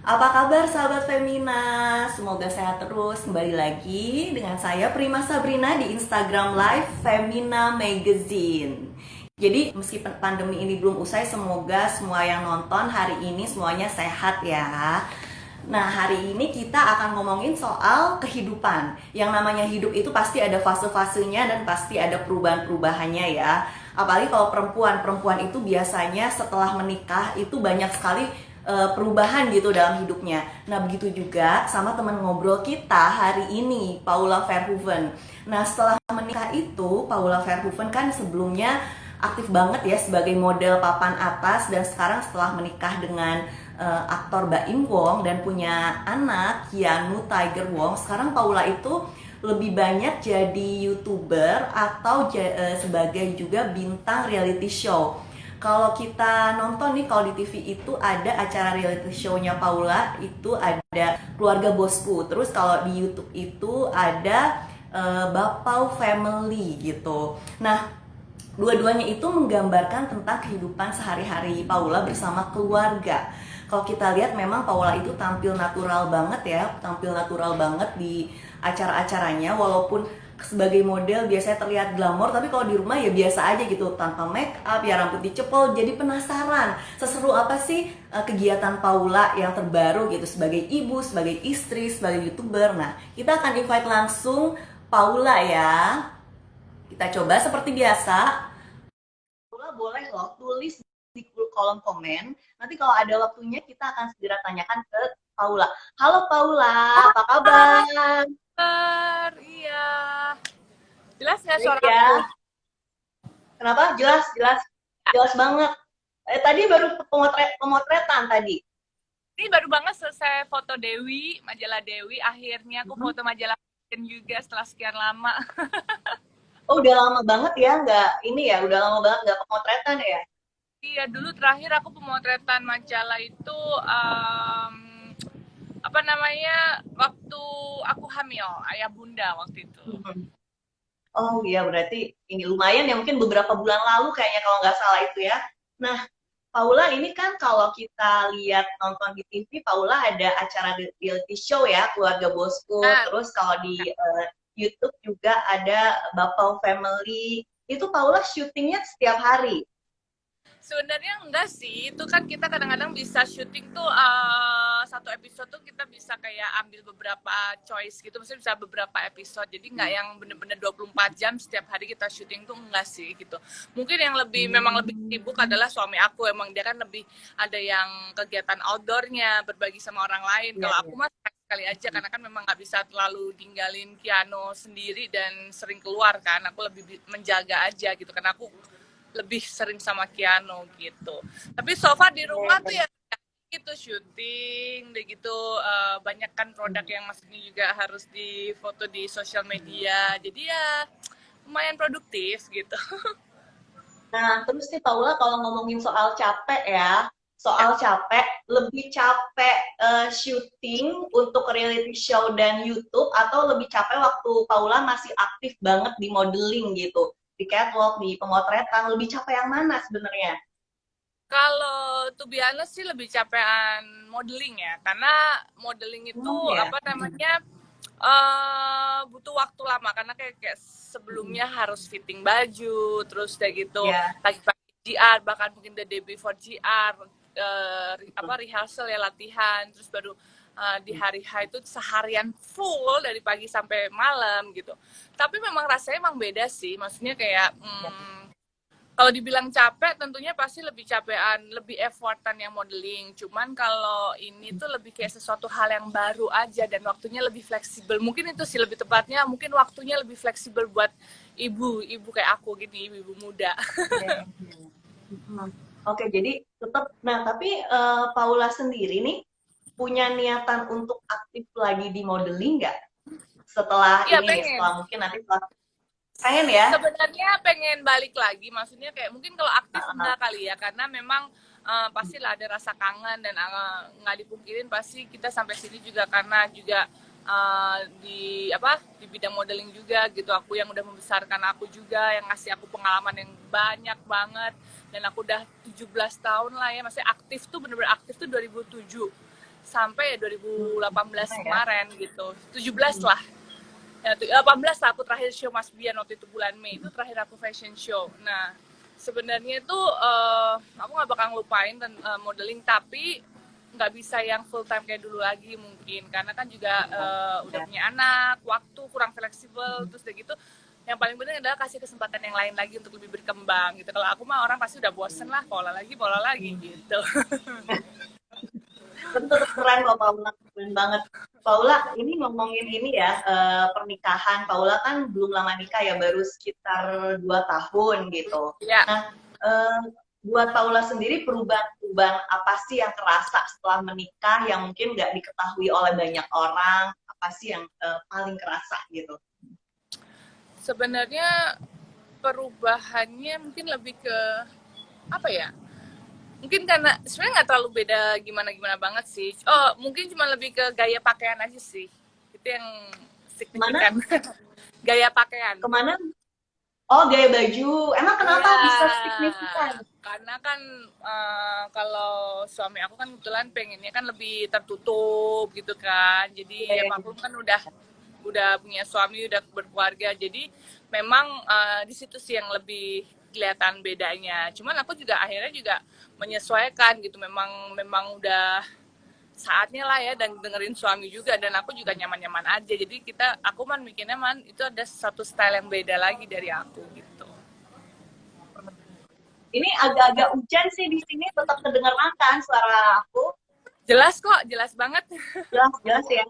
Apa kabar sahabat Femina? Semoga sehat terus. Kembali lagi dengan saya Prima Sabrina di Instagram Live Femina Magazine. Jadi meskipun pandemi ini belum usai, semoga semua yang nonton hari ini semuanya sehat ya. Nah, hari ini kita akan ngomongin soal kehidupan. Yang namanya hidup itu pasti ada fase-fasenya dan pasti ada perubahan-perubahannya ya. Apalagi kalau perempuan itu biasanya setelah menikah itu banyak sekali perubahan gitu dalam hidupnya. Nah, begitu juga sama teman ngobrol kita hari ini, Paula Verhoeven. Nah, setelah menikah itu, Paula Verhoeven kan sebelumnya aktif banget ya sebagai model papan atas, dan sekarang setelah menikah dengan aktor Baim Wong dan punya anak Keanu Tiger Wong, sekarang Paula itu lebih banyak jadi YouTuber atau sebagai juga bintang reality show. Kalau kita nonton nih, kalau di TV itu ada acara reality show-nya Paula, itu ada Keluarga Bosku. Terus kalau di YouTube itu ada Bapau Family gitu. Nah, dua-duanya itu menggambarkan tentang kehidupan sehari-hari Paula bersama keluarga. Kalau kita lihat memang Paula itu tampil natural banget ya, tampil natural banget di acara-acaranya, walaupun sebagai model biasanya terlihat glamor, tapi kalau di rumah ya biasa aja gitu, tanpa make up, ya rambut dicepol. Jadi penasaran, seseru apa sih kegiatan Paula yang terbaru gitu sebagai ibu, sebagai istri, sebagai YouTuber. Nah, kita akan invite langsung Paula ya. Kita coba seperti biasa. Paula boleh loh tulis di kolom komen. Nanti kalau ada waktunya kita akan segera tanyakan ke Paula. Halo Paula, apa kabar? Kabar, iya. Jelas nggak Baik suaraku? ya. Kenapa? Jelas, jelas, jelas banget. Tadi baru pemotretan tadi. Ini baru banget selesai foto Dewi, majalah Dewi. Akhirnya aku Mhm. foto majalah Fashion juga setelah sekian lama. Oh, udah lama banget ya, nggak ini ya, udah lama banget nggak pemotretan ya. Iya, dulu terakhir aku pemotretan majalah itu apa namanya waktu aku hamil, ayah bunda waktu itu. Mhm. Oh iya, berarti ini lumayan ya, mungkin beberapa bulan lalu kayaknya kalau nggak salah itu ya. Nah, Paula ini kan kalau kita lihat nonton di TV, Paula ada acara reality show ya, Keluarga Bosku. Nah, Terus kalau di YouTube juga ada Bapau Family. Itu Paula syutingnya setiap hari. sebenarnya enggak sih, itu kan kita kadang-kadang bisa syuting tuh satu episode tuh kita bisa kayak ambil beberapa choice gitu, maksudnya bisa beberapa episode, jadi nggak yang bener-bener 24 jam setiap hari kita syuting tuh enggak sih gitu. Mungkin yang memang lebih sibuk Hmm. adalah suami aku, emang dia kan lebih ada yang kegiatan outdoornya, berbagi sama orang lain. Iya, Kalau iya. aku mah sekali aja, karena kan memang nggak bisa terlalu tinggalin Kiano sendiri dan sering keluar kan, aku lebih menjaga aja gitu, karena aku lebih sering sama Keanu gitu. Tapi so far di rumah tuh ya gitu syuting, udah gitu banyak kan produk yang maksudnya juga harus difoto di sosial media. Jadi ya lumayan produktif gitu. Nah, terus nih Paula, kalau ngomongin soal capek ya, Ya, soal capek, lebih capek syuting untuk reality show dan YouTube, atau lebih capek waktu Paula masih aktif banget di modeling gitu, di catwalk, di pemotretan, lebih capek yang mana sebenarnya? kalau to be honest sih lebih capean modeling ya, karena modeling itu Oh ya. apa namanya butuh waktu lama, karena kayak sebelumnya harus fitting baju, terus udah gitu Ya. pagi-pagi GR, bahkan mungkin the day before GR, apa rehearsal ya, latihan, terus baru di hari H itu seharian full dari pagi sampai malam gitu. Tapi memang rasanya emang beda sih, maksudnya kayak kalau dibilang capek, tentunya pasti lebih capean, lebih effortan yang modeling. Cuman kalau ini tuh lebih kayak sesuatu hal yang baru aja dan waktunya lebih fleksibel. Mungkin itu sih lebih tepatnya, mungkin waktunya lebih fleksibel buat ibu-ibu kayak aku gini, ibu-ibu muda. Ya, ya, ya. Mhm. Oke, jadi tetap. Nah, tapi Paula sendiri nih punya niatan untuk aktif lagi di modeling nggak? Setelah Iya ini nih, pengen. setelah mungkin nanti setelah pengen ya. Sebenarnya pengen balik lagi, maksudnya kayak mungkin kalau aktif Heeh. enggak kali ya, karena memang pastilah ada rasa kangen dan nggak dipungkirin pasti kita sampai sini juga karena juga di apa di bidang modeling juga gitu. Aku yang udah membesarkan aku juga, yang ngasih aku pengalaman yang banyak banget, dan aku udah 17 tahun lah ya, masih aktif tuh bener-bener aktif tuh 2007 sampai 2018 Ya. kemarin gitu, 17 lah. Ya, 18 lah aku terakhir show Mas Bian waktu itu bulan Mei, itu terakhir aku fashion show. Nah, sebenarnya itu aku nggak bakal ngelupain modeling, tapi nggak bisa yang full time kayak dulu lagi mungkin, karena kan juga udah punya anak, waktu kurang fleksibel, terus udah gitu. Yang paling penting adalah kasih kesempatan yang lain lagi untuk lebih berkembang gitu. Kalau aku mah orang pasti udah bosen lah, pola lagi gitu. Betul, keren kok Paula, keren banget. Paula, ini ngomongin ini ya, pernikahan. Paula kan belum lama nikah ya, baru sekitar 2 tahun gitu. Ya, Nah, eh, buat Paula sendiri perubahan apa sih yang kerasa setelah menikah yang mungkin nggak diketahui oleh banyak orang? Apa sih yang paling kerasa gitu? sebenarnya perubahannya mungkin lebih ke apa ya? Mungkin karena sebenarnya nggak terlalu beda gimana banget sih. Oh, mungkin cuma lebih ke gaya pakaian aja sih. Itu yang Kemana? signifikan. Gaya pakaian. Kemana? Oh, gaya baju. Emang kenapa Iya, bisa signifikan? karena kan kalau suami aku kan kebetulan pengennya kan lebih tertutup gitu kan. Jadi ya Oke. maklum kan udah punya suami, udah berkeluarga. Jadi memang di situ sih yang lebih kelihatan bedanya. Cuman aku juga akhirnya juga menyesuaikan gitu. Memang udah saatnya lah ya, dan dengerin suami juga, dan aku juga nyaman-nyaman aja. Jadi aku mikirnya itu ada satu style yang beda lagi dari aku gitu. Ini agak-agak hujan sih di sini, tetap kedengeran kan suara aku? Jelas kok, jelas banget. Jelas, jelas ya.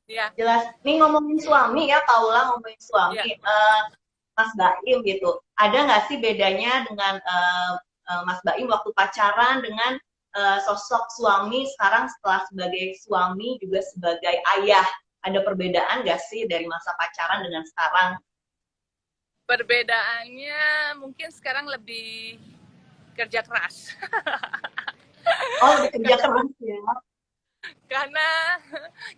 Iya, Jelas. Nih ngomongin suami ya, Paula ngomongin iya. suami. Mas Baim gitu. Ada nggak sih bedanya dengan Mas Baim waktu pacaran dengan sosok suami sekarang setelah sebagai suami juga sebagai ayah? Ada perbedaan nggak sih dari masa pacaran dengan sekarang? Perbedaannya mungkin sekarang lebih kerja keras. Oh, lebih kerja keras ya. Karena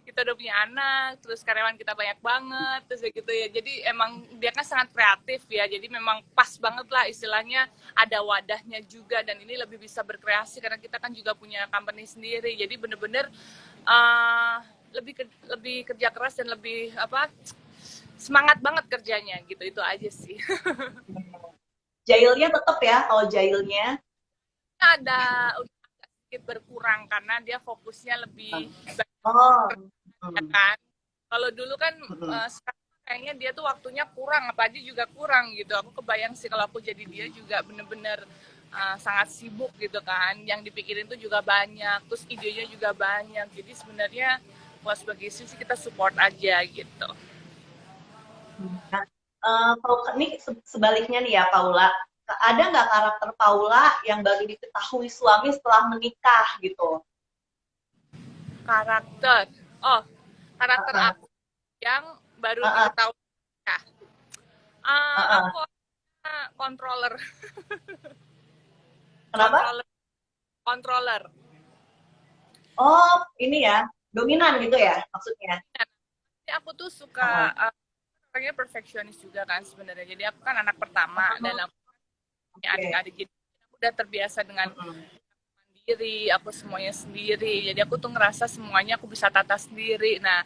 kita udah punya anak, terus karyawan kita banyak banget, terus kayak gitu ya. Jadi emang dia kan sangat kreatif ya, jadi memang pas banget lah istilahnya, ada wadahnya juga, dan ini lebih bisa berkreasi karena kita kan juga punya company sendiri. Jadi bener-bener uh, lebih kerja keras dan lebih semangat banget kerjanya gitu, itu aja sih. Jailnya tetap ya, kalau jailnya. Ada sedikit berkurang karena dia fokusnya lebih Oh. ya kan. Kalau dulu kan sekarang kayaknya dia tuh waktunya kurang, apa aja juga kurang gitu. Aku kebayang sih kalau aku jadi dia juga bener-bener sangat sibuk gitu kan. Yang dipikirin tuh juga banyak, terus idenya juga banyak. Jadi sebenarnya kalau sebagai istri sih kita support aja gitu. Nah, ini sebaliknya nih ya Paula, ada nggak karakter Paula yang baru diketahui suami setelah menikah gitu? Karakter, oh karakter Uh-uh. aku yang baru Uh-uh. diketahui ya. Uh-uh. Aku controller, Kenapa? controller, controller. Oh, ini ya, dominan gitu ya maksudnya. Jadi aku tuh Uh-uh. suka orangnya perfeksionis juga kan sebenarnya. Jadi aku kan anak pertama dan aku punya Oke. adik-adik, jadi aku udah terbiasa dengan mandiri, aku semuanya sendiri. Jadi aku tuh ngerasa semuanya aku bisa tata sendiri. Nah,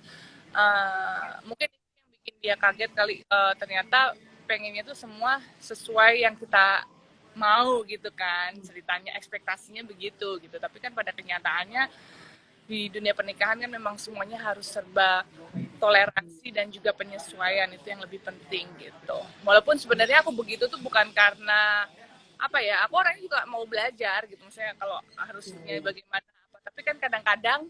mungkin itu yang bikin dia kaget kali, ternyata pengennya tuh semua sesuai yang kita mau gitu kan, ceritanya ekspektasinya begitu gitu, tapi kan pada kenyataannya di dunia pernikahan kan memang semuanya harus serba toleransi dan juga penyesuaian, itu yang lebih penting gitu. Walaupun sebenarnya aku begitu tuh bukan karena aku orangnya juga mau belajar gitu, misalnya kalau harusnya bagaimana tapi kan kadang-kadang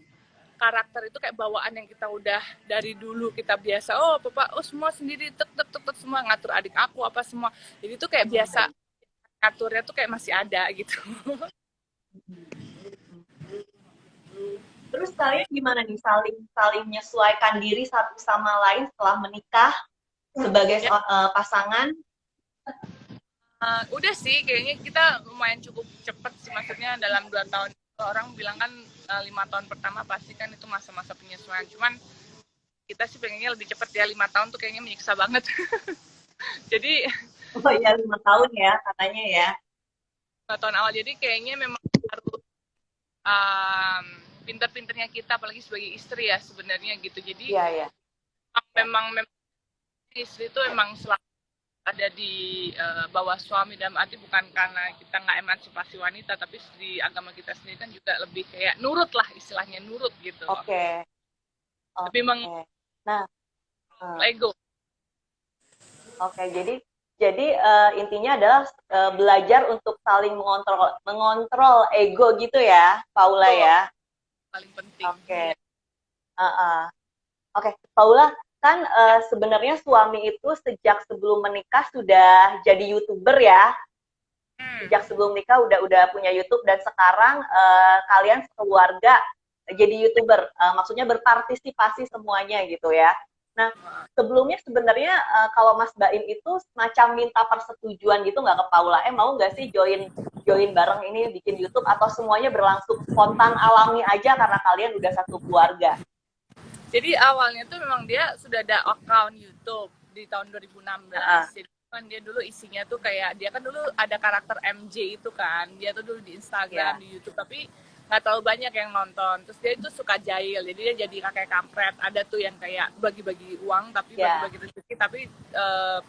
karakter itu kayak bawaan yang kita udah dari dulu kita biasa, oh papa, oh semua sendiri, tek tek tek semua ngatur adik aku apa semua, jadi itu kayak biasa ngaturnya tuh kayak masih ada gitu. Terus kalian gimana nih saling saling menyesuaikan diri satu sama lain setelah menikah sebagai Ya, pasangan? udah sih kayaknya kita lumayan cukup cepet sih, maksudnya dalam 2 tahun orang bilang kan 5 tahun pertama pasti kan itu masa-masa penyesuaian, cuman kita sih pengennya lebih cepet ya, 5 tahun tuh kayaknya menyiksa banget. Jadi Oh ya, 5 tahun ya katanya ya. 5 tahun awal, jadi kayaknya memang harus um, pinter-pinternya kita, apalagi sebagai istri ya sebenarnya gitu. Jadi Iya, iya. memang istri itu emang selalu ada di bawah suami, dalam arti bukan karena kita nggak emansipasi wanita, tapi di agama kita sendiri kan juga lebih kayak nurut lah, istilahnya nurut gitu loh. Oke, Tapi memang oke. Nah, eh, ego. oke. Jadi intinya adalah belajar untuk saling mengontrol mengontrol ego gitu ya, Paula Itu ya. paling penting. Oke. Iya. Heeh. Oke, Paula, kan sebenarnya suami itu sejak sebelum menikah sudah jadi YouTuber ya. Hmm. Sejak sebelum nikah udah punya YouTube dan sekarang kalian sekeluarga jadi YouTuber. Maksudnya berpartisipasi semuanya gitu ya. Nah, sebelumnya sebenarnya kalau Mas Baim itu semacam minta persetujuan gitu nggak ke Paula? Mau nggak sih join bareng ini bikin YouTube atau semuanya berlangsung spontan alami aja karena kalian udah satu keluarga? Jadi awalnya tuh memang dia sudah ada account YouTube di tahun 2016. Jadi kan dia dulu isinya tuh kayak, dia kan dulu ada karakter MJ itu kan. Dia tuh dulu di Instagram, di YouTube, tapi nggak terlalu banyak yang nonton. Terus dia itu suka jahil, jadi dia jadi kakek kampret. Ada tuh yang kayak bagi-bagi uang, tapi bagi-bagi rezeki, tapi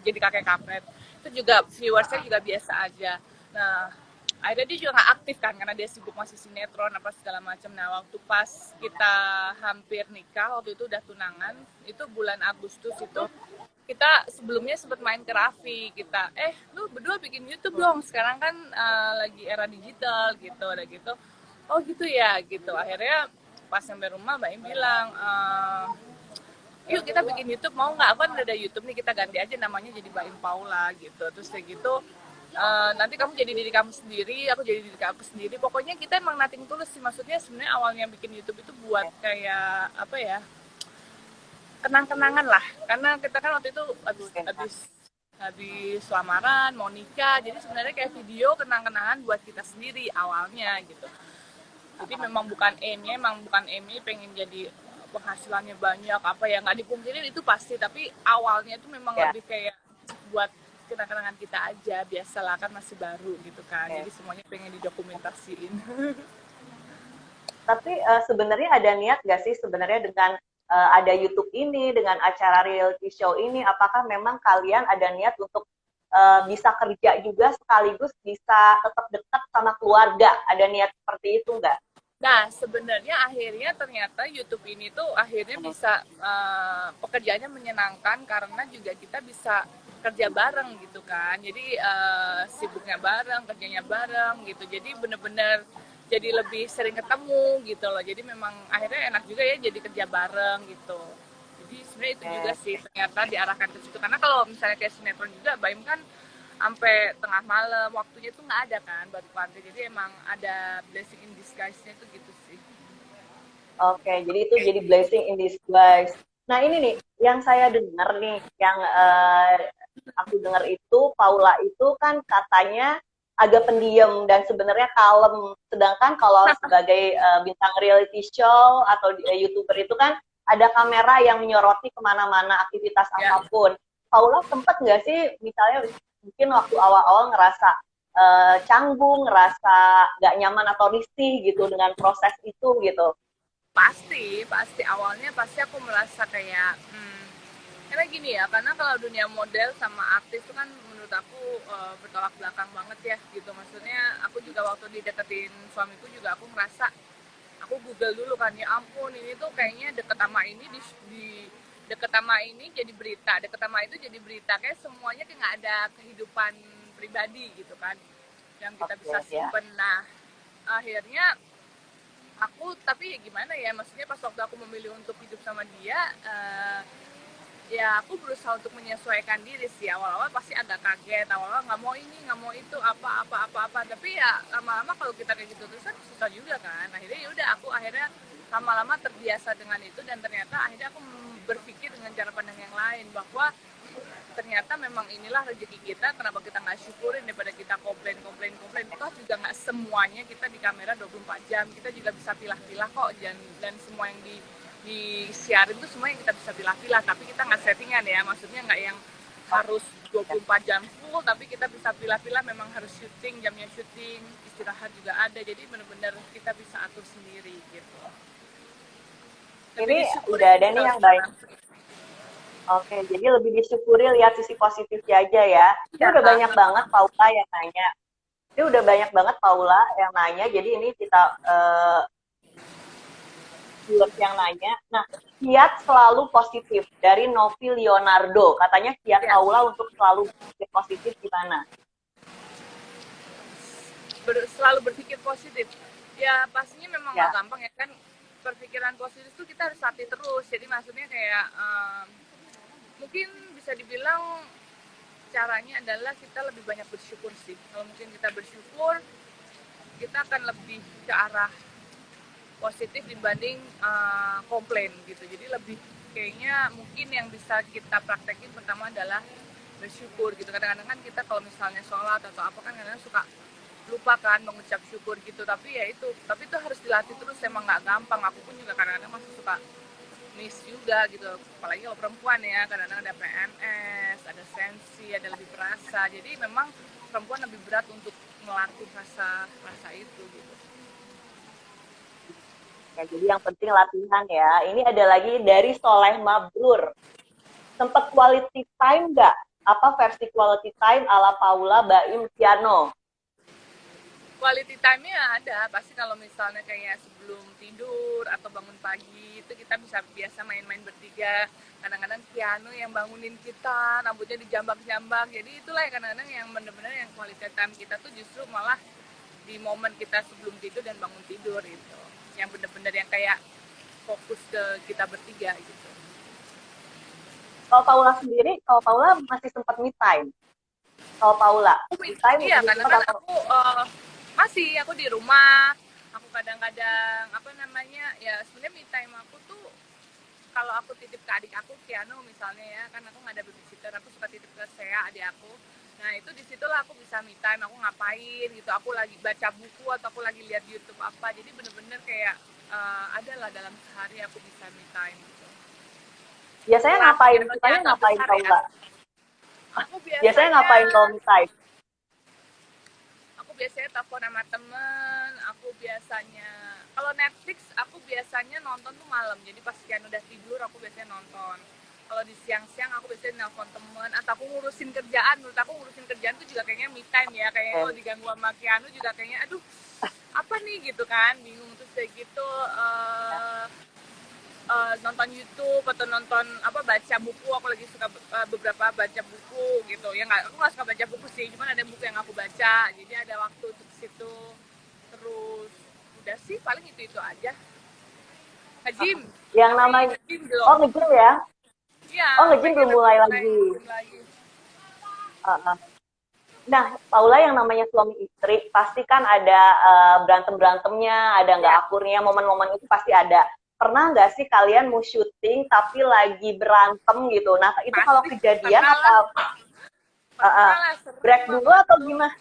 jadi kakek kampret. Itu juga viewersnya juga biasa aja. Nah, akhirnya dia juga nggak aktif kan karena dia sibuk masih sinetron apa segala macam. Nah, waktu pas kita hampir nikah, waktu itu udah tunangan, itu bulan Agustus itu kita sebelumnya sempat main ke Raffi, kita lu berdua bikin YouTube dong, sekarang kan lagi era digital gitu, ada gitu. Oh gitu ya gitu. Akhirnya pas sampai rumah Mbak Im bilang, yuk kita bikin YouTube, mau nggak? Aku kan udah ada YouTube nih, kita ganti aja namanya jadi Mbak Im Paula gitu. Terus kayak gitu, nanti kamu jadi diri kamu sendiri, aku jadi diri aku sendiri. Pokoknya kita emang nothing tulus sih, maksudnya sebenarnya awalnya bikin YouTube itu buat kayak apa ya, kenang-kenangan lah, karena kita kan waktu itu habis lamaran mau nikah, jadi sebenarnya kayak video kenang-kenangan buat kita sendiri awalnya gitu. Jadi memang bukan aimnya pengen jadi penghasilannya banyak apa ya, nggak dipungkirin itu pasti, tapi awalnya itu memang lebih kayak buat kenang-kenangan kita aja, biasalah kan masih baru gitu kan, jadi semuanya pengen didokumentasiin. Tapi sebenarnya ada niat nggak sih sebenarnya dengan ada YouTube ini, dengan acara reality show ini, apakah memang kalian ada niat untuk bisa kerja juga sekaligus bisa tetap dekat sama keluarga? Ada niat seperti itu nggak? Nah, sebenarnya akhirnya ternyata YouTube ini tuh akhirnya bisa pekerjaannya menyenangkan karena juga kita bisa kerja bareng gitu kan. Jadi sibuknya bareng, kerjanya bareng gitu. Jadi bener-bener jadi lebih sering ketemu gitu loh. Jadi memang akhirnya enak juga ya jadi kerja bareng gitu. Jadi sebenarnya itu juga sih ternyata diarahkan ke situ. Karena kalau misalnya kayak sinetron juga, Baim kan sampai tengah malam, waktunya tuh nggak ada kan baru keluarga, jadi emang ada blessing in disguise-nya tuh gitu sih. Oke, jadi itu jadi blessing in disguise. Nah ini nih, yang saya dengar nih, yang aku dengar itu Paula itu kan katanya agak pendiam dan sebenarnya kalem. Sedangkan kalau sebagai bintang reality show atau YouTuber itu kan ada kamera yang menyoroti kemana-mana aktivitas apapun. Paula sempet nggak sih misalnya mungkin waktu awal-awal ngerasa canggung, ngerasa nggak nyaman atau risih gitu dengan proses itu gitu? Pasti awalnya pasti aku merasa kayak karena gini ya, karena kalau dunia model sama artis itu kan menurut aku bertolak belakang banget ya gitu. Maksudnya aku juga waktu dideketin suamiku juga aku ngerasa, aku google dulu kan, ya ampun ini tuh kayaknya deket sama ini di deket sama ini jadi berita, deket sama itu jadi berita, kayak semuanya kayak nggak ada kehidupan pribadi gitu kan yang kita bisa simpen. Nah akhirnya aku, tapi ya gimana ya, maksudnya pas waktu aku memilih untuk hidup sama dia, ya aku berusaha untuk menyesuaikan diri sih. Awal-awal pasti agak kaget, awal-awal nggak mau ini nggak mau itu apa, tapi ya lama-lama kalau kita kayak gitu terus kan susah juga kan. Akhirnya ya udah, aku akhirnya lama-lama terbiasa dengan itu, dan ternyata akhirnya aku berpikir dengan cara pandang yang lain, bahwa ternyata memang inilah rezeki kita, kenapa kita nggak syukurin daripada kita komplain. Toh juga nggak semuanya kita di kamera 24 jam, kita juga bisa pilah-pilah kok, dan semua yang disiarin tuh semua yang kita bisa pilah-pilah, tapi kita nggak settingan ya, maksudnya nggak yang harus 24 jam full, tapi kita bisa pilah-pilah memang harus syuting, jamnya syuting, istirahat juga ada, jadi benar-benar kita bisa atur sendiri gitu. Lebih Ini disyukuri udah ada sih nih kalau yang baik. sekarang. Oke, jadi lebih disyukuri, lihat sisi positifnya aja ya. Ini Ya, udah banyak banget Paula yang nanya. Ini udah banyak banget Paula yang nanya. Jadi ini kita viewers yang nanya. Nah, kiat selalu positif dari Novi Leonardo. Katanya kiat ya. Paula untuk selalu berpikir positif gimana? Selalu berpikir positif. Ya pastinya memang nggak Ya, gampang ya kan, perpikiran positif tuh kita harus latih terus. Jadi maksudnya kayak mungkin bisa dibilang caranya adalah kita lebih banyak bersyukur sih. Kalau mungkin kita bersyukur, kita akan lebih ke arah positif dibanding komplain gitu. Jadi lebih kayaknya mungkin yang bisa kita praktekin pertama adalah bersyukur gitu. Kadang-kadang kan kita kalau misalnya sholat atau apa kan kadang-kadang suka lupa kan mengucap syukur gitu, tapi ya itu, tapi itu harus dilatih terus, emang nggak gampang. Aku pun juga kadang-kadang masih suka miss juga gitu, apalagi kalau perempuan ya, kadang-kadang ada PMS, ada sensi, ada lebih perasa, jadi memang perempuan lebih berat untuk melatih rasa itu gitu. ya, jadi yang penting latihan ya. Ini ada lagi dari Soleh Mabrur. Sempet quality time nggak? Apa versi quality time ala Paula Baim Piano? Quality time-nya ada, pasti kalau misalnya kayak sebelum tidur atau bangun pagi itu kita bisa biasa main-main bertiga, kadang-kadang piano yang bangunin kita, rambutnya dijambak-jambak, jadi itulah yang kadang-kadang yang benar-benar yang quality time kita tuh justru malah di momen kita sebelum tidur dan bangun tidur itu, yang benar-benar yang kayak fokus ke kita bertiga gitu. Kalau Paula sendiri, kalau Paula masih sempat me time. Kalau Paula, me time Iya, lebih karena sempat kan atau aku masih aku di rumah, aku kadang-kadang apa namanya ya, sebenarnya me time aku tuh kalau aku titip ke adik aku piano misalnya ya, kan aku nggak ada babysitter, aku suka titip ke Sea adik aku. Nah itu disitulah aku bisa me time, aku ngapain gitu, aku lagi baca buku atau aku lagi lihat YouTube apa, jadi bener-bener kayak adalah dalam sehari aku bisa me time gitu. biasanya Setelah ngapain? pianonya Sukanya agak ngapain besar ya, Paula? aku Biasanya biasanya ngapain kalau me time? aku biasanya telepon sama temen, aku biasanya kalau Netflix aku biasanya nonton tuh malam, jadi pas Kian udah tidur aku biasanya nonton. Kalau di siang-siang aku biasanya nelfon temen atau aku ngurusin kerjaan. Menurut aku ngurusin kerjaan tuh juga kayaknya me time ya, kayaknya kalau diganggu sama Kianu juga kayaknya aduh apa nih gitu kan, bingung. Terus kayak gitu nonton YouTube atau nonton apa, baca buku, aku lagi suka beberapa baca buku gitu ya, aku nggak suka baca buku sih, cuman ada buku yang aku baca, jadi ada waktu untuk situ. Terus udah sih paling itu aja. Nge-gym, Yang tapi namanya, nge-gym oh belum. nge-gym ya? Iya, Oh nge-gym pengen belum tapi mulai mulai lagi. nge-gym lagi. Uh, Nah, Paula yang namanya suami istri, pasti kan ada berantem-berantemnya, ada nggak Ya akurnya, momen-momen itu pasti ada. Pernah nggak sih kalian mau syuting tapi lagi berantem gitu? Nah, itu kalau pasti kejadian pernah apa lah, uh, uh, pernah lah, seru break dulu banget atau tuh. gimana?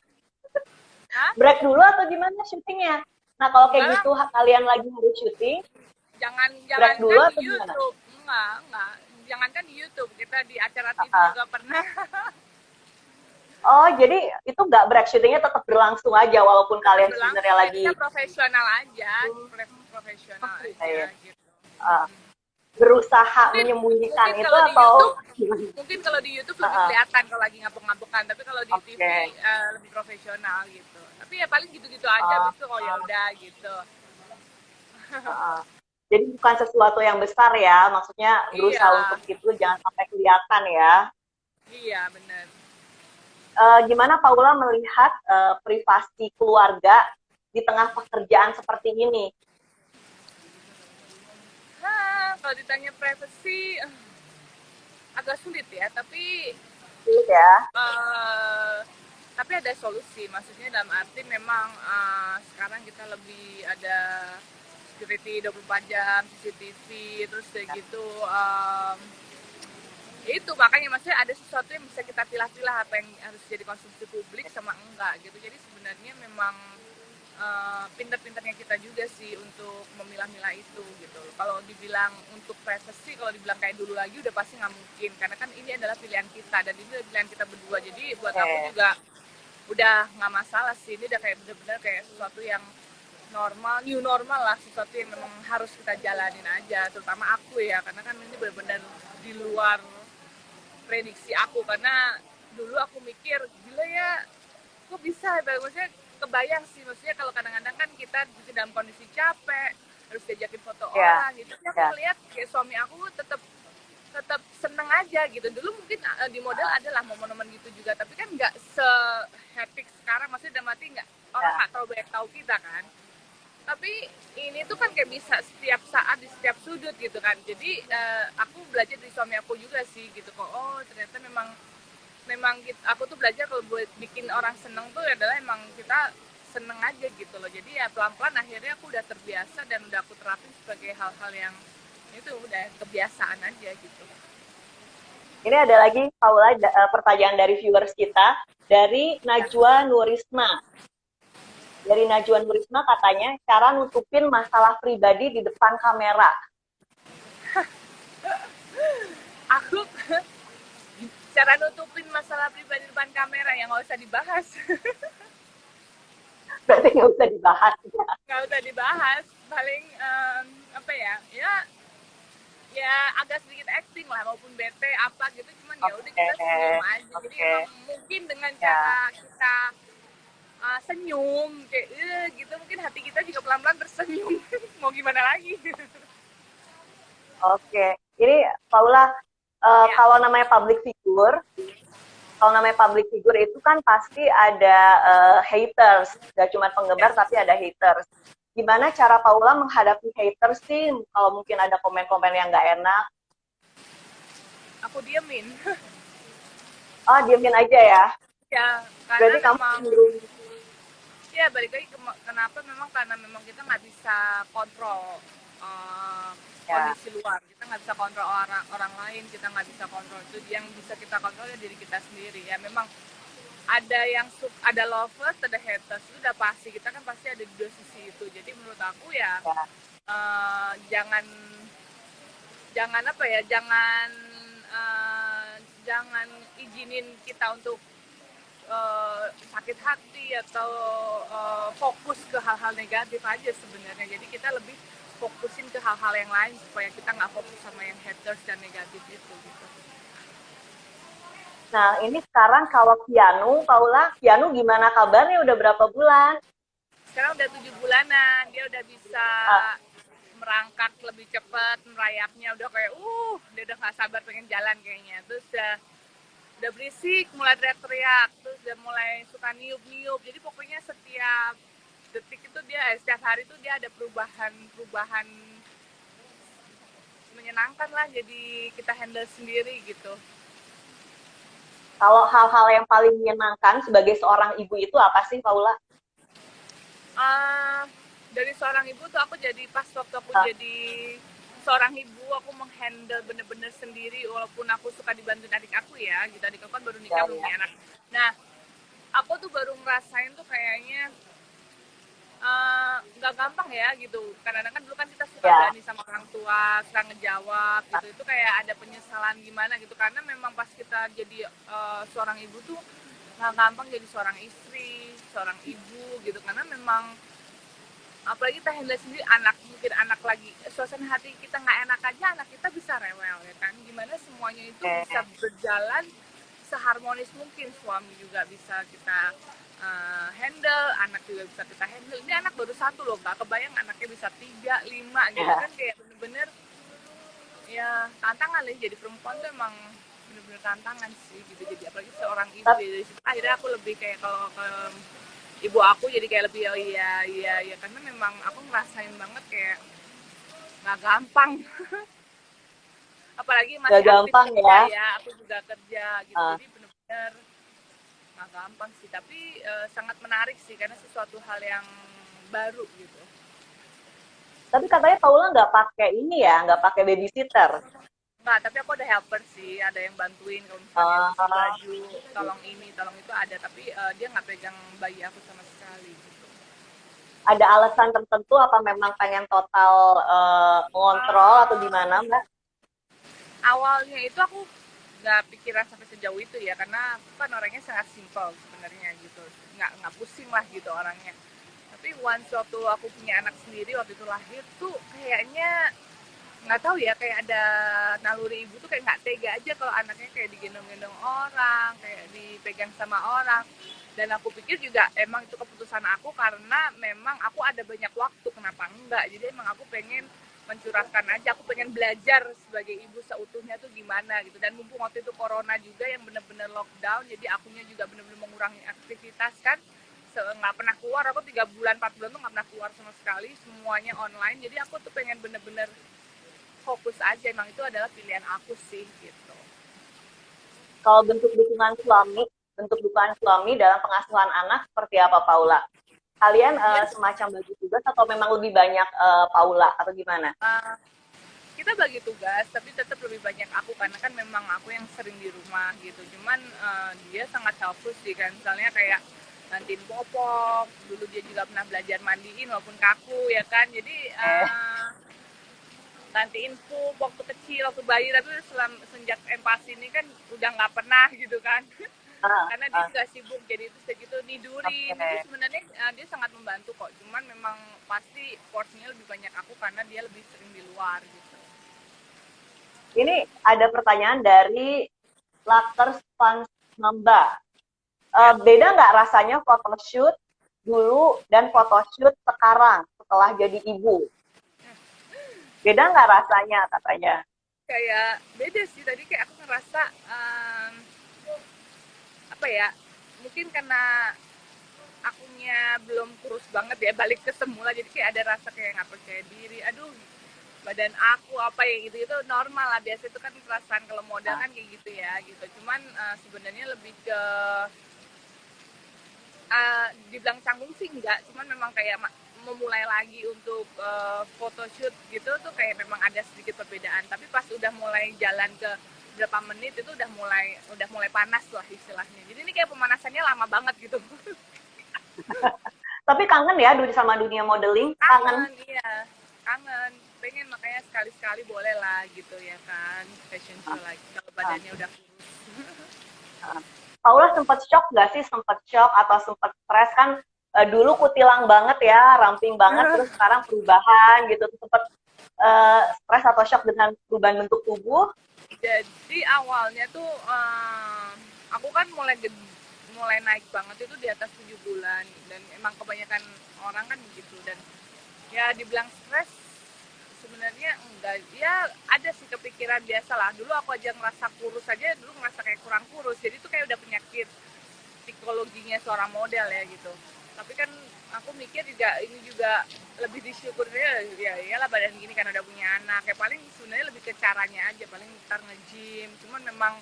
Hah? Break dulu atau gimana syutingnya? Nah, kalau Enggak kayak lah, gitu kalian lagi harus syuting, break dulu jangankan di atau gimana? YouTube, enggak, jangankan di YouTube, kita di acara Uh, TV uh. juga pernah. Oh, jadi itu nggak break, syutingnya tetap berlangsung aja walaupun Tetap kalian sebenarnya berlangsung ya, lagi kita profesional aja, profesional gitu aja ya. gitu. Uh, berusaha mungkin menyembunyikan mungkin itu kalau di atau YouTube mungkin kalau di YouTube lebih uh-uh. kelihatan kalau lagi ngabuk-ngabukan, tapi kalau di Oke. TV lebih profesional gitu. Tapi ya paling gitu-gitu aja, Uh, habis itu oh ya udah gitu. uh-uh. Jadi bukan sesuatu yang besar ya, maksudnya berusaha Iya, untuk itu jangan sampai kelihatan ya. iya benar. Gimana Paula melihat privasi keluarga di tengah pekerjaan seperti ini? Kalau ditanya privacy agak sulit ya, Sulit ya. eh, tapi ada solusi. Maksudnya dalam arti memang sekarang kita lebih ada security 24 jam, CCTV, terus kayak gitu. Ya itu makanya maksudnya ada sesuatu yang bisa kita pilah-pilah, apa yang harus jadi konsumsi publik sama enggak gitu. Jadi sebenarnya memang pinter-pinternya kita juga sih untuk memilah-milah itu gitu. Kalau dibilang untuk privacy, kalau dibilang kayak dulu lagi udah pasti nggak mungkin, karena kan ini adalah pilihan kita dan ini adalah pilihan kita berdua. Jadi buat aku juga udah nggak masalah sih, ini udah kayak bener-bener kayak sesuatu yang normal, new normal lah, sesuatu yang memang harus kita jalanin aja, terutama aku ya, karena kan ini benar-benar di luar prediksi aku, karena dulu aku mikir gila ya kok bisa, maksudnya kebayang sih, maksudnya kalau kadang-kadang kan kita dalam kondisi capek harus diajakin foto Ya, orang gitu, tapi aku ya. ngeliat kayak suami aku tetap tetap seneng aja gitu. Dulu mungkin di model adalah momen-momen gitu juga, tapi kan nggak se hectic sekarang, maksudnya udah mati nggak, orang Ya. nggak terlalu banyak tahu kita kan. Tapi ini tuh kan kayak bisa setiap saat di setiap sudut gitu kan. Jadi aku belajar dari suami aku juga sih gitu kok. Oh ternyata memang memang gitu, aku tuh belajar kalau buat bikin orang seneng tuh adalah emang kita seneng aja gitu loh. Jadi ya pelan-pelan akhirnya aku udah terbiasa dan udah aku terapin sebagai hal-hal yang itu udah kebiasaan aja gitu. Ini ada lagi, Paula, pertanyaan dari viewers kita, dari Najwa Nurisma. Dari Najwa Nurisma katanya, cara nutupin masalah pribadi di depan kamera. Aku cara nutupin masalah pribadi depan kamera yang nggak usah dibahas. Berarti nggak usah dibahas. Nggak usah dibahas, paling apa ya, ya ya agak sedikit acting lah, maupun bete apa gitu, cuman ya udah Oke, kita senyum aja. Jadi oke. emang mungkin dengan Ya, cara kita senyum kayak gitu, mungkin hati kita juga pelan-pelan tersenyum. Mau gimana lagi. oke. Ini Paula, Ya, kalau namanya public figure, itu kan pasti ada haters, gak cuma ya, penggemar tapi ada haters. Gimana cara Paula menghadapi haters sih kalau mungkin ada komen-komen yang nggak enak? aku diemin. Oh, diemin aja ya. Ya karena Berarti kamu memang, cenderung, ya balik lagi kenapa, memang karena memang kita nggak bisa kontrol uh, ya, kondisi luar, kita nggak bisa kontrol orang orang lain, kita nggak bisa kontrol. Itu yang bisa kita kontrol ya diri kita sendiri. Ya memang ada yang ada lovers, ada haters, itu udah pasti, kita kan pasti ada di dua sisi itu. Jadi menurut aku ya ya. jangan jangan apa ya, jangan jangan izinin kita untuk sakit hati atau fokus ke hal-hal negatif aja sebenarnya. Jadi kita lebih fokusin ke hal-hal yang lain supaya kita nggak fokus sama yang haters dan negatif itu gitu. Nah, ini sekarang kalau Kianu, Paula, Kianu gimana kabarnya? Udah berapa bulan? Sekarang udah 7 bulanan, dia udah bisa Ah, merangkak lebih cepat, merayapnya udah kayak dia udah nggak sabar pengen jalan kayaknya. Terus udah berisik, mulai teriak-teriak, terus udah mulai suka niup-niup. Jadi pokoknya setiap detik itu dia, setiap hari itu dia ada perubahan menyenangkan lah, jadi kita handle sendiri gitu. kalau hal-hal yang paling menyenangkan sebagai seorang ibu itu apa sih, Paula? uh, dari seorang ibu tuh aku jadi pas waktu aku Ah, jadi seorang ibu, aku menghandle bener-bener sendiri, walaupun aku suka dibantuin adik aku ya gitu. Adik aku kan baru nikah, ya, belum ya. punya anak. Nah aku tuh baru ngerasain tuh kayaknya nggak gampang ya gitu. Kadang-kadang kan dulu kan kita suka Ya, berani sama orang tua, suka ngejawab gitu. Itu kayak ada penyesalan gimana gitu. Karena memang pas kita jadi seorang ibu tuh nggak gampang jadi seorang istri, seorang ibu gitu. Karena memang apalagi kita handle sendiri anak, mungkin anak lagi suasana hati kita nggak enak aja, anak kita bisa rewel ya kan. Gimana semuanya itu bisa oke. berjalan seharmonis mungkin, suami juga bisa kita handle, anak juga bisa kita handle. Ini anak baru satu loh, nggak kebayang anaknya bisa 3, 5 gitu Ya. kan, kayak bener-bener ya tantangan lah. Jadi perempuan tuh emang bener-bener tantangan sih gitu. Jadi apalagi seorang ibu Tapi, ya, dari situ akhirnya aku lebih kayak kalau ke ibu aku jadi kayak lebih oh iya iya iya, karena memang aku ngerasain banget kayak nggak gampang. Apalagi gak masih aktif gampang kerja ya. ya, aku juga kerja gitu, Ah, jadi bener-bener nggak gampang sih, tapi sangat menarik sih karena sesuatu hal yang baru gitu. tapi katanya Paula nggak pakai ini ya, nggak pakai babysitter. Nggak, tapi aku ada helper sih, ada yang bantuin kalau misalnya cuci Ah, baju, tolong ini tolong itu ada, tapi dia nggak pegang bayi aku sama sekali gitu. Ada alasan tertentu apa memang pengen total mengontrol atau gimana, Mbak? Awalnya itu aku nggak pikiran sampai sejauh itu ya, karena aku kan orangnya sangat simpel sebenarnya gitu, nggak pusing lah gitu orangnya. Tapi once waktu aku punya anak sendiri, waktu itu lahir tuh kayaknya nggak tahu ya, kayak ada naluri ibu tuh kayak nggak tega aja kalau anaknya kayak digendong-gendong orang, kayak dipegang sama orang. Dan aku pikir juga emang itu keputusan aku karena memang aku ada banyak waktu, kenapa enggak. Jadi emang aku pengen mencurahkan aja, aku pengen belajar sebagai ibu seutuhnya tuh gimana gitu. Dan mumpung waktu itu corona juga yang bener-bener lockdown, jadi akunya juga bener-bener mengurangi aktivitas kan, nggak pernah keluar. Aku 3 bulan 4 bulan tuh nggak pernah keluar sama sekali, semuanya online. Jadi aku tuh pengen bener-bener fokus aja, emang itu adalah pilihan aku sih gitu. Kalau bentuk dukungan suami dalam pengasuhan anak seperti apa, Paula? Kalian Dia semacam bagi tugas atau memang lebih banyak Paula atau gimana? uh, kita bagi tugas tapi tetap lebih banyak aku karena kan memang aku yang sering di rumah gitu. Cuman dia sangat helpful sih kan, misalnya kayak nantiin popok, dulu dia juga pernah belajar mandiin walaupun kaku ya kan. Jadi Eh, nantiin pup waktu kecil, waktu bayi, tapi sejak empas ini kan udah nggak pernah gitu kan. ah, Karena dia ah, juga sibuk, jadi itu segitu nidurin itu oke. sebenarnya dia sangat membantu kok, cuman memang pasti porsinya lebih banyak aku karena dia lebih sering di luar gitu. Ini ada pertanyaan dari Lakers Fans Mamba. Ya, Beda nggak rasanya photoshoot dulu dan photoshoot sekarang setelah jadi ibu? Beda nggak rasanya katanya? kayak beda sih, tadi kayak aku ngerasa apa ya, mungkin karena akunya belum kurus banget ya, balik ke semula, jadi kayak ada rasa kayak nggak percaya diri, aduh badan aku apa ya gitu, itu normal lah, biasa itu kan perasaan kalau model Nah, kan kayak gitu ya gitu. Cuman sebenarnya lebih ke dibilang canggung sih enggak, cuman memang kayak memulai lagi untuk photoshoot gitu tuh kayak memang ada sedikit perbedaan, tapi pas udah mulai jalan ke berapa menit itu udah mulai panas lah istilahnya, jadi ini kayak pemanasannya lama banget gitu. tapi kangen ya sama dunia modeling, kangen. Kangen, iya kangen, pengen makanya sekali-sekali boleh lah gitu ya kan, fashion Ah, show lagi kalau ah, badannya udah kurus. ah. Paula sempat shock nggak sih? Sempat shock atau sempat stres kan? Dulu kutilang banget ya, ramping banget, terus sekarang perubahan gitu. Sempat stres atau shock dengan perubahan bentuk tubuh? Jadi awalnya tuh aku kan mulai naik banget itu di atas 7 bulan, dan emang kebanyakan orang kan begitu. Dan ya dibilang stres sebenarnya enggak, ya ada sih kepikiran biasa lah. Dulu aku aja ngerasa kurus aja, dulu ngerasa kayak kurang kurus, jadi itu kayak udah penyakit psikologinya seorang model ya gitu. Tapi kan aku mikir juga ini juga lebih disyukurnya ya, iyalah badan gini kan udah punya anak, ya paling sebenarnya lebih ke caranya aja, paling ntar nge-gym. Cuman memang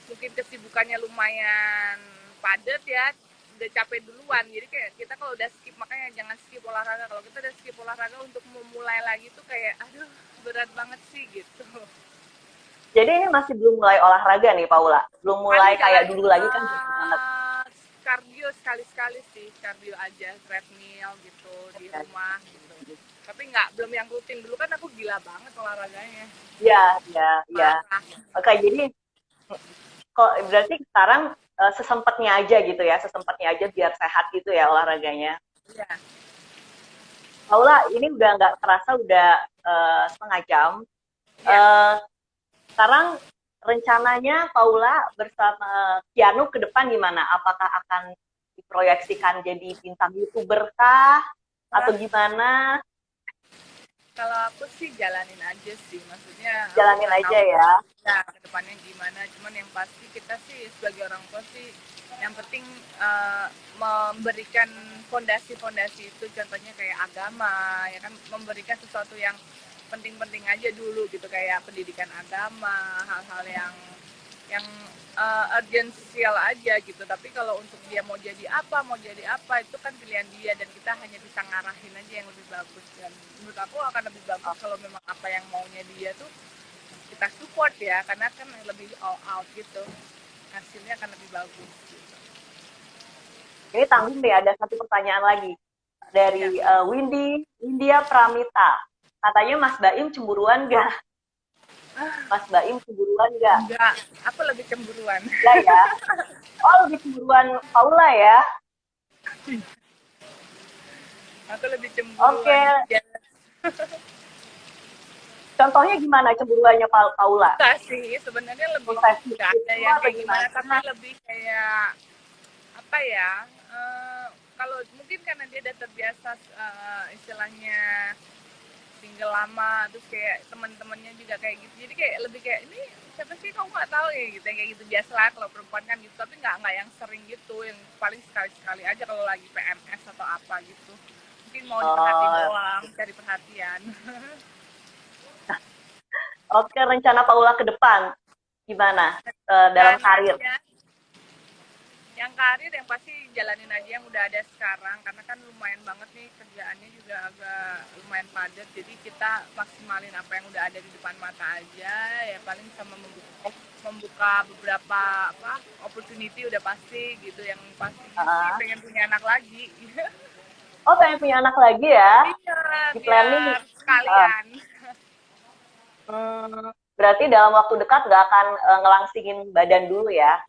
mungkin kesibukannya lumayan padat ya, udah capek duluan, jadi kayak kita kalau udah skip, makanya jangan skip olahraga. Kalau kita udah skip olahraga untuk memulai lagi tuh kayak aduh berat banget sih gitu. Jadi ini masih belum mulai olahraga nih, Paula. Belum mulai Paling kayak jalanin dulu lagi kan gitu banget. kardio sekali-sekali sih, kardio aja, treadmill gitu di Ya, rumah gitu. Tapi nggak, belum yang rutin. Dulu kan aku gila banget olahraganya, ya, ya. Ya. parah. Oke, jadi kok berarti sekarang sesempatnya aja gitu ya, sesempatnya aja biar sehat gitu ya olahraganya. Ya, Paula, ini udah nggak terasa udah setengah jam. ya. Eh, Sekarang rencananya Paula bersama Kianu ke depan gimana? Apakah akan diproyeksikan jadi bintang YouTuber kah? Atau gimana? Kalau aku sih jalanin aja sih, maksudnya aku Jalanin nggak aja tahu ya. ya kedepannya gimana. Cuman yang pasti kita sih sebagai orang tua sih, yang penting memberikan fondasi-fondasi itu, contohnya kayak agama ya kan, memberikan sesuatu yang penting-penting aja dulu gitu, kayak pendidikan agama, hal-hal yang urgensial aja gitu. Tapi kalau untuk dia mau jadi apa itu kan pilihan dia, dan kita hanya bisa ngarahin aja yang lebih bagus. Dan menurut aku akan lebih bagus kalau memang apa yang maunya dia tuh kita support ya, karena kan lebih all out gitu, hasilnya akan lebih bagus gitu. Ini tanggung deh, ada satu pertanyaan lagi. dari Ya, Windia Pramita. Katanya Mas Baim cemburuan gak? Mas Baim cemburuan gak? enggak, aku lebih cemburuan. Enggak ya? Oh, lebih cemburuan Paula ya? Aku lebih Oke, cemburuan. Ya, contohnya gimana cemburuannya Paula? enggak sih, sebenarnya lebih Posesif enggak ada itu yang atau kayak gimana, tapi gimana? lebih kayak apa ya? Kalau mungkin karena dia udah terbiasa istilahnya single lama, terus kayak teman-temannya juga kayak gitu, jadi kayak lebih kayak ini siapa sih kamu nggak tahu ya gitu, kayak gitu biasa lah kalau perempuan kan gitu, tapi nggak yang sering gitu, yang paling sekali-sekali aja kalau lagi PMS atau apa gitu, mungkin mau diperhatiin Oh, doang, cari perhatian. oke, rencana Paula ke depan gimana dalam karir? Rencananya yang karir yang pasti jalanin aja yang udah ada sekarang, karena kan lumayan banget nih kerjaannya juga agak lumayan padat, jadi kita maksimalin apa yang udah ada di depan mata aja, ya paling sama membuka beberapa apa opportunity udah pasti gitu, yang pastinya sih Ah, pengen punya anak lagi. oh, pengen punya anak lagi ya? Iya, Di planning? biar Ah, sekalian. berarti dalam waktu dekat nggak akan ngelangsingin badan dulu ya?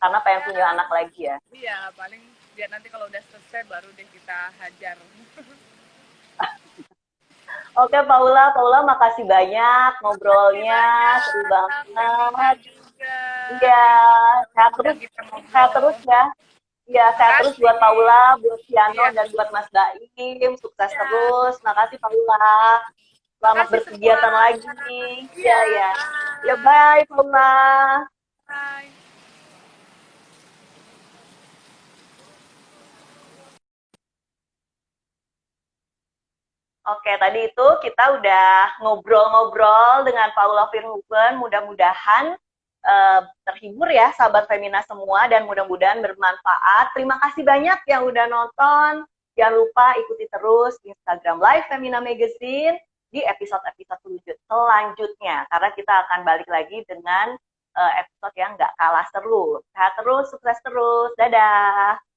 Karena pengen Ya, punya anak lagi ya? iya paling biar nanti kalau udah selesai baru deh kita hajar. Oke, Paula, makasih banyak Makasih ngobrolnya, seru banyak, Femina banget. juga. Iya, Thank you udah sehat terus, ngundang kita sehat ngobrol. terus ya. Iya, sehat terus buat Makasih. Paula, buat Piano, Iya, dan buat Mas Baim. Sukses iya. terus. Makasih Paula. Selamat Makasih semua. berkegiatan lagi. Iya, Iya, ya. Ya, bye. bye Paula. Bye. Oke, tadi itu kita udah ngobrol-ngobrol dengan Paula Firhuben. Mudah-mudahan terhibur ya, sahabat Femina semua, dan mudah-mudahan bermanfaat. Terima kasih banyak yang udah nonton. Jangan lupa ikuti terus Instagram Live Femina Magazine di episode-episode selanjutnya, karena kita akan balik lagi dengan episode yang nggak kalah seru. Sehat terus, sukses terus. Dadah!